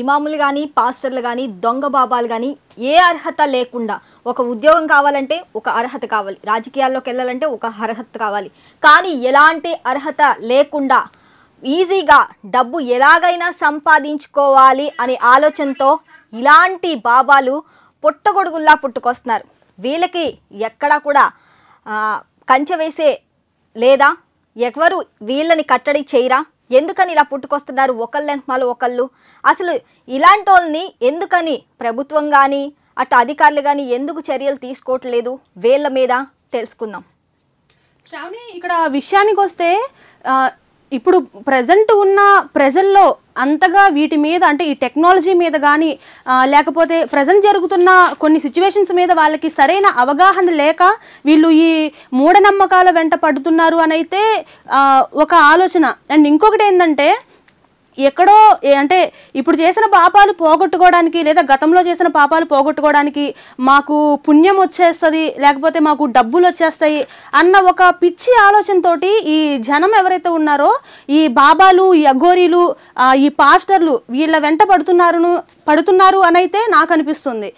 ఇమాములు కానీ పాస్టర్లు కానీ దొంగ బాబాలు కానీ ఏ అర్హత లేకుండా ఒక ఉద్యోగం కావాలంటే ఒక అర్హత కావాలి, రాజకీయాల్లోకి వెళ్ళాలంటే ఒక అర్హత కావాలి. కానీ ఎలాంటి అర్హత లేకుండా ఈజీగా డబ్బు ఎలాగైనా సంపాదించుకోవాలి అనే ఆలోచనతో ఇలాంటి బాబాలు పుట్టగొడుగుల్లా పుట్టుకొస్తున్నారు. వీళ్ళకి ఎక్కడా కూడా కంచె వేసే లేదా ఎవరు వీళ్ళని కట్టడి చేయరా? ఎందుకని ఇలా పుట్టుకొస్తున్నారు ఒకళ్ళెంటమాలు ఒకళ్ళు? అసలు ఇలాంటి వాళ్ళని ఎందుకని ప్రభుత్వం కానీ అటు అధికారులు కానీ ఎందుకు చర్యలు తీసుకోవట్లేదు వీళ్ళ మీద తెలుసుకుందాం. శ్రావణి, ఇక్కడ విషయానికి వస్తే ఇప్పుడు ప్రజెంట్ ఉన్న ప్రజల్లో అంతగా వీటి మీద అంటే ఈ టెక్నాలజీ మీద కానీ లేకపోతే ప్రజెంట్ జరుగుతున్న కొన్ని సిచ్యువేషన్స్ మీద వాళ్ళకి సరైన అవగాహన లేక వీళ్ళు ఈ మూఢనమ్మకాల వెంట పడుతున్నారు అని అయితే ఒక ఆలోచన. అండ్ ఇంకొకటి ఏంటంటే ఎక్కడో అంటే ఇప్పుడు చేసిన పాపాలు పోగొట్టుకోవడానికి లేదా గతంలో చేసిన పాపాలు పోగొట్టుకోవడానికి మాకు పుణ్యం వచ్చేస్తుంది లేకపోతే మాకు డబ్బులు వచ్చేస్తాయి అన్న ఒక పిచ్చి ఆలోచనతోటి ఈ జనం ఎవరైతే ఉన్నారో ఈ బాబాలు, ఈ అఘోరీలు, ఈ పాస్టర్లు వీళ్ళ వెంట పడుతున్నారు అని అయితే నాకు అనిపిస్తుంది.